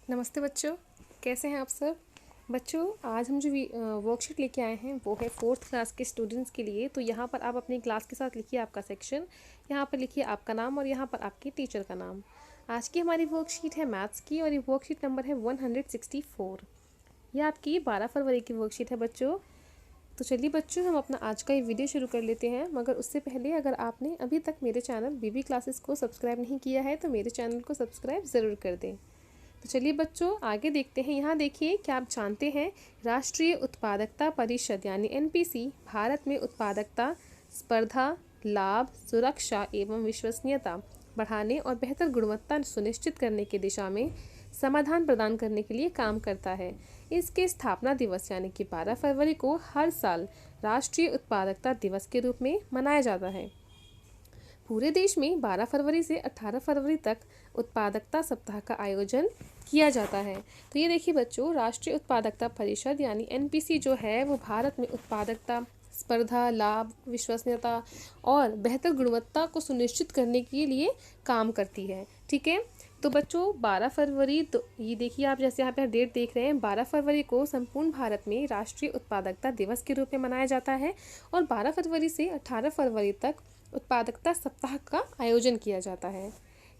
नमस्ते बच्चों, कैसे हैं आप सब। बच्चों, आज हम जो वर्कशीट लेके आए हैं वो है 4th क्लास के स्टूडेंट्स के लिए। तो यहाँ पर आप अपनी क्लास के साथ लिखिए आपका सेक्शन, यहाँ पर लिखिए आपका नाम और यहाँ पर आपके टीचर का नाम। आज की हमारी वर्कशीट है मैथ्स की और ये वर्कशीट नंबर है 164। ये आपकी 12 फरवरी की वर्कशीट है बच्चों। तो चलिए बच्चों, हम अपना आज का ये वीडियो शुरू कर लेते हैं। मगर उससे पहले अगर आपने अभी तक मेरे चैनल बीबी क्लासेस को सब्सक्राइब नहीं किया है तो मेरे चैनल को सब्सक्राइब ज़रूर कर दें। तो चलिए बच्चों, आगे देखते हैं। यहाँ देखिए, क्या आप जानते हैं राष्ट्रीय उत्पादकता परिषद यानी एनपीसी भारत में उत्पादकता, स्पर्धा, लाभ, सुरक्षा एवं विश्वसनीयता बढ़ाने और बेहतर गुणवत्ता सुनिश्चित करने की दिशा में समाधान प्रदान करने के लिए काम करता है। इसके स्थापना दिवस यानी कि 12 फरवरी को हर साल राष्ट्रीय उत्पादकता दिवस के रूप में मनाया जाता है। पूरे देश में 12 फरवरी से 18 फरवरी तक उत्पादकता सप्ताह का आयोजन किया जाता है। तो ये देखिए बच्चों, राष्ट्रीय उत्पादकता परिषद यानी एनपीसी जो है वो भारत में उत्पादकता, स्पर्धा, लाभ, विश्वसनीयता और बेहतर गुणवत्ता को सुनिश्चित करने के लिए काम करती है। ठीक है। तो बच्चों 12 फरवरी, तो ये देखिए आप जैसे यहाँ पे डेट देख रहे हैं, 12 फरवरी को संपूर्ण भारत में राष्ट्रीय उत्पादकता दिवस के रूप में मनाया जाता है और 12 फरवरी से 18 फरवरी तक उत्पादकता सप्ताह का आयोजन किया जाता है।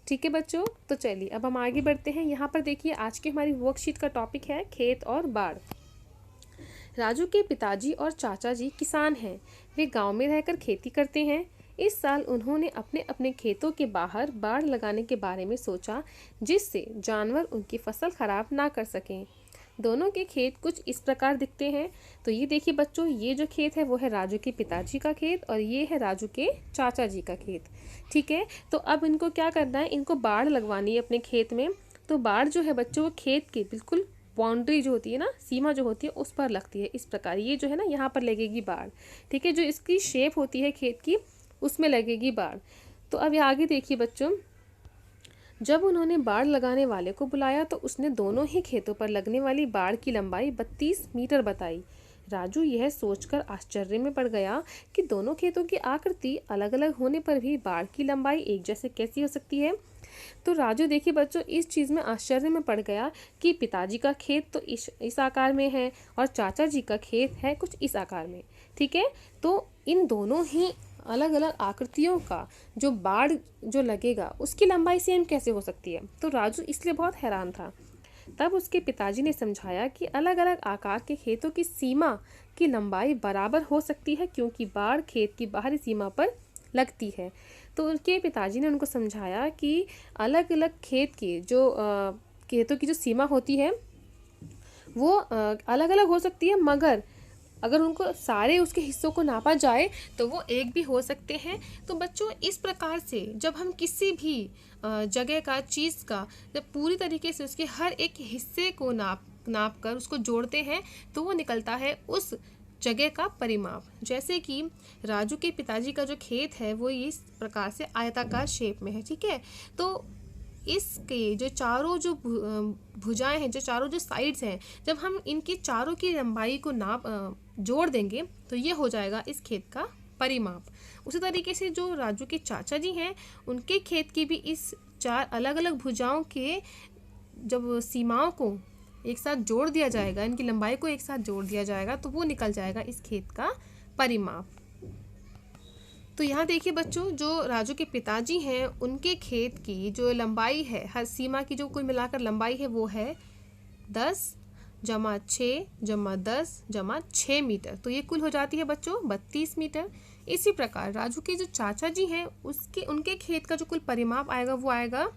ठीक है बच्चों, तो चलिए अब हम आगे बढ़ते हैं। यहाँ पर देखिए, आज की हमारी वर्कशीट का टॉपिक है खेत और बाढ़। राजू के पिताजी और चाचा जी किसान हैं। वे गांव में रहकर खेती करते हैं। इस साल उन्होंने अपने अपने खेतों के बाहर बाड़ लगाने के बारे में सोचा, जिससे जानवर उनकी फसल खराब ना कर सकें। दोनों के खेत कुछ इस प्रकार दिखते हैं। तो ये देखिए बच्चों, ये जो खेत है वो है राजू के पिताजी का खेत और ये है राजू के चाचा जी का खेत। ठीक है। तो अब इनको क्या करना है, इनको बाड़ लगवानी है अपने खेत में। तो बाड़ जो है बच्चों वो खेत के बिल्कुल बाउंड्री जो होती है ना, सीमा जो होती है उस पर लगती है। इस प्रकार ये जो है ना, यहाँ पर लगेगी बाड़। ठीक है। जो इसकी शेप होती है खेत की उसमें लगेगी बाड़। तो अब ये आगे देखिए बच्चों, जब उन्होंने बाड़ लगाने वाले को बुलाया तो उसने दोनों ही खेतों पर लगने वाली बाड़ की लंबाई 32 मीटर बताई। राजू यह सोचकर आश्चर्य में पड़ गया कि दोनों खेतों की आकृति अलग अलग होने पर भी बाड़ की लंबाई एक जैसे कैसी हो सकती है। तो राजू देखिए बच्चों, इस चीज़ में आश्चर्य में पड़ गया कि पिताजी का खेत तो इस आकार में है और चाचा जी का खेत है कुछ इस आकार में। ठीक है। तो इन दोनों ही अलग अलग आकृतियों का जो बाड़ जो लगेगा उसकी लंबाई सेम कैसे हो सकती है। तो राजू इसलिए बहुत हैरान था। तब उसके पिताजी ने समझाया कि अलग अलग आकार के खेतों की सीमा की लंबाई बराबर हो सकती है, क्योंकि बाड़ खेत की बाहरी सीमा पर लगती है। तो उनके पिताजी ने उनको समझाया कि अलग अलग खेत की जो खेतों की जो सीमा होती है वो अलग अलग हो सकती है, मगर अगर उनको सारे उसके हिस्सों को नापा जाए तो वो एक भी हो सकते हैं। तो बच्चों इस प्रकार से जब हम किसी भी जगह का, चीज़ का, जब पूरी तरीके से उसके हर एक हिस्से को नाप कर उसको जोड़ते हैं तो वो निकलता है उस जगह का परिमाप। जैसे कि राजू के पिताजी का जो खेत है वो इस प्रकार से आयताकार शेप में है। ठीक है। तो इसके जो चारों जो भुजाएं हैं, जो चारों जो साइड्स हैं, जब हम इनकी चारों की लंबाई को जोड़ देंगे तो ये हो जाएगा इस खेत का परिमाप। उसी तरीके से जो राजू के चाचा जी हैं उनके खेत की भी इस 4 अलग अलग भुजाओं के जब सीमाओं को एक साथ जोड़ दिया जाएगा, इनकी लंबाई को एक साथ जोड़ दिया जाएगा तो वो निकल जाएगा इस खेत का परिमाप। तो यहाँ देखिए बच्चों, जो राजू के पिताजी हैं उनके खेत की जो लंबाई है, हर सीमा की जो कुल मिलाकर लंबाई है वो है 10 जमा 6 जमा 10 जमा 6 मीटर। तो ये कुल हो जाती है बच्चों 32 मीटर। इसी प्रकार राजू के जो चाचा जी हैं उनके खेत का जो कुल परिमाप आएगा वो आएगा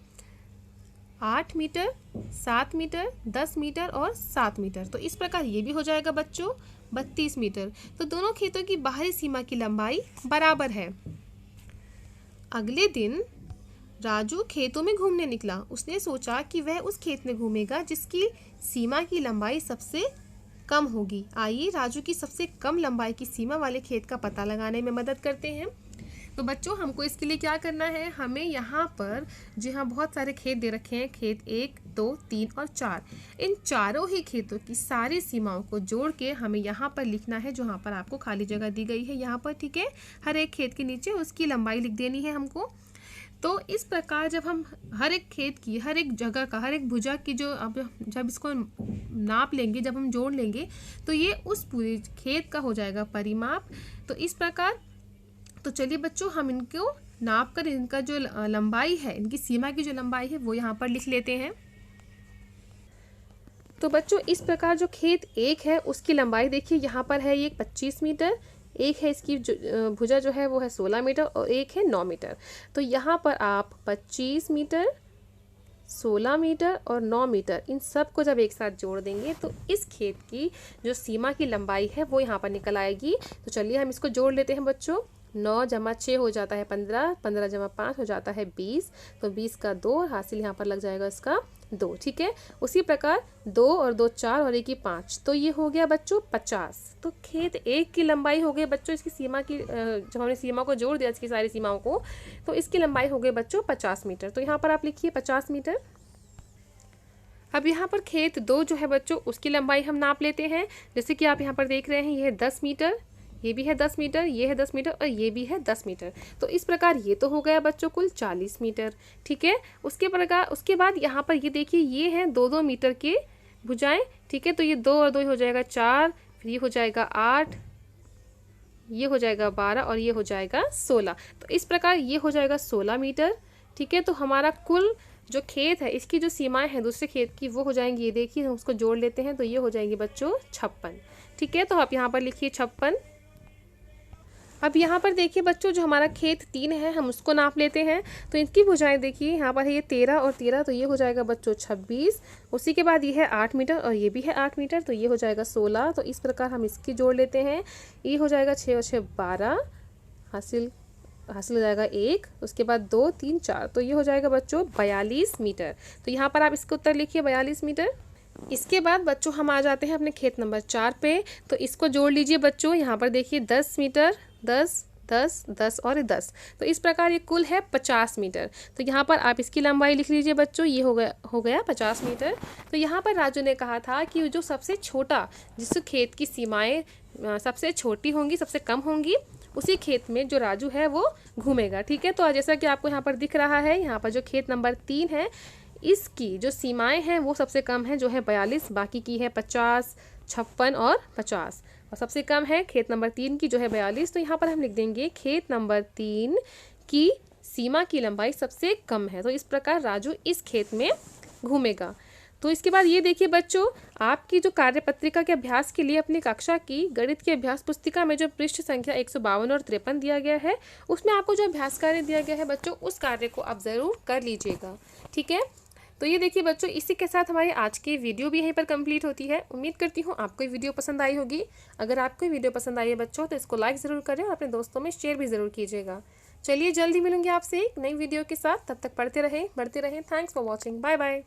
8 मीटर, 7 मीटर, 10 मीटर और 7 मीटर। तो इस प्रकार ये भी हो जाएगा बच्चों 32 मीटर। तो दोनों खेतों की बाहरी सीमा की लंबाई बराबर है। अगले दिन राजू खेतों में घूमने निकला। उसने सोचा कि वह उस खेत में घूमेगा जिसकी सीमा की लंबाई सबसे कम होगी। आइए राजू की सबसे कम लंबाई की सीमा वाले खेत का पता लगाने में मदद करते हैं। तो बच्चों हमको इसके लिए क्या करना है, हमें यहाँ पर जी हाँ बहुत सारे खेत दे रखे हैं, खेत 1, 2, 3 और 4। इन चारों ही खेतों की सारी सीमाओं को जोड़ के हमें यहाँ पर लिखना है, जो यहाँ पर आपको खाली जगह दी गई है यहाँ पर। ठीक है। हर एक खेत के नीचे उसकी लंबाई लिख देनी है हमको। तो इस प्रकार जब हम हर एक खेत की, हर एक जगह का, हर एक भुजा की जो अब जब इसको नाप लेंगे, जब हम जोड़ लेंगे, तो ये उस पूरे खेत का हो जाएगा परिमाप। तो इस प्रकार, तो चलिए बच्चों हम इनको नाप कर इनका जो लंबाई है, इनकी सीमा की जो लंबाई है वो यहाँ पर लिख लेते हैं। तो बच्चों इस प्रकार जो खेत एक है उसकी लंबाई देखिए यहाँ पर है ये 25 मीटर, एक है इसकी भुजा जो है वो है 16 मीटर और एक है 9 मीटर। तो यहाँ पर आप 25 मीटर, 16 मीटर और 9 मीटर इन सब को जब एक साथ जोड़ देंगे तो इस खेत की जो सीमा की लंबाई है वो यहाँ पर निकल आएगी। तो चलिए हम इसको जोड़ लेते हैं बच्चों। 9 जमा 6 हो जाता है 15, 15 जमा 5 हो जाता है 20, तो 20 का 2 हासिल यहाँ पर लग जाएगा इसका 2, ठीक है। उसी प्रकार 2 और 2 4 और 1 ही 5, तो ये हो गया बच्चों 50। तो खेत एक की लंबाई हो गई बच्चों, इसकी सीमा की जब हमने सीमा को जोड़ दिया इसकी सारी सीमाओं को, तो इसकी लंबाई हो गई बच्चों 50 मीटर। तो यहाँ पर आप लिखिए 50 मीटर। अब यहाँ पर खेत 2 जो है बच्चों उसकी लंबाई हम नाप लेते हैं। जैसे कि आप यहाँ पर देख रहे हैं ये है 10 मीटर, ये भी है 10 मीटर, ये है 10 मीटर और ये भी है 10 मीटर। तो इस प्रकार ये तो हो गया बच्चों कुल 40 मीटर, ठीक है। उसके बाद यहाँ पर ये देखिए ये हैं 2-2 मीटर के भुजाएं, ठीक है। तो ये 2 और 2 हो जाएगा 4, फिर ये हो जाएगा 8, ये हो जाएगा 12 और ये हो जाएगा 16। तो इस प्रकार ये हो जाएगा 16 मीटर, ठीक है। तो हमारा कुल जो खेत है इसकी जो सीमाएं हैं दूसरे खेत की वो हो जाएंगी, ये देखिए हम उसको जोड़ लेते हैं तो ये हो जाएंगे बच्चों 56, ठीक है। तो आप यहाँ पर लिखिए 56। अब यहाँ पर देखिए बच्चों जो हमारा खेत 3 है हम उसको नाप लेते हैं। तो इनकी भुजाएं देखिए यहाँ पर है ये 13 और 13, तो ये हो जाएगा बच्चों 26। उसी के बाद ये है 8 मीटर और ये भी है 8 मीटर, तो ये हो जाएगा 16। तो इस प्रकार हम इसकी जोड़ लेते हैं, ये हो जाएगा 6 और 6 12, हासिल हो जाएगा 1, उसके बाद 2 3 4, तो ये हो जाएगा बच्चों 42 मीटर। तो यहाँ पर आप इसका उत्तर लिखिए 42 मीटर। इसके बाद बच्चों हम आ जाते हैं अपने खेत नंबर 4 पे। तो इसको जोड़ लीजिए बच्चों, यहाँ पर देखिए 10 मीटर, 10 10 10 और 10, तो इस प्रकार ये कुल है 50 मीटर। तो यहाँ पर आप इसकी लंबाई लिख लीजिए बच्चों, ये हो गया 50 मीटर। तो यहाँ पर राजू ने कहा था कि जो सबसे छोटा, जिस खेत की सीमाएं सबसे छोटी होंगी, सबसे कम होंगी, उसी खेत में जो राजू है वो घूमेगा, ठीक है। तो जैसा कि आपको यहाँ पर दिख रहा है, यहाँ पर जो खेत नंबर 3 है इसकी जो सीमाएं हैं वो सबसे कम है जो है 42, बाकी की है 50, 56 और 50, और सबसे कम है खेत नंबर 3 की जो है 42। तो यहाँ पर हम लिख देंगे खेत नंबर 3 की सीमा की लंबाई सबसे कम है। तो इस प्रकार राजू इस खेत में घूमेगा। तो इसके बाद ये देखिए बच्चों, आपकी जो कार्यपत्रिका के अभ्यास के लिए अपनी कक्षा की गणित की अभ्यास पुस्तिका में जो पृष्ठ संख्या 152 और 53 दिया गया है, उसमें आपको जो अभ्यास कार्य दिया गया है बच्चों, उस कार्य को आप ज़रूर कर लीजिएगा, ठीक है। तो ये देखिए बच्चों, इसी के साथ हमारी आज की वीडियो भी यहीं पर कंप्लीट होती है। उम्मीद करती हूँ आपको ये वीडियो पसंद आई होगी। अगर आपको ये वीडियो पसंद आई है बच्चों तो इसको लाइक ज़रूर करें और अपने दोस्तों में शेयर भी ज़रूर कीजिएगा। चलिए जल्दी मिलूंगी आपसे एक नई वीडियो के साथ, तब तक पढ़ते रहें, बढ़ते रहें। Thanks for watching, bye bye.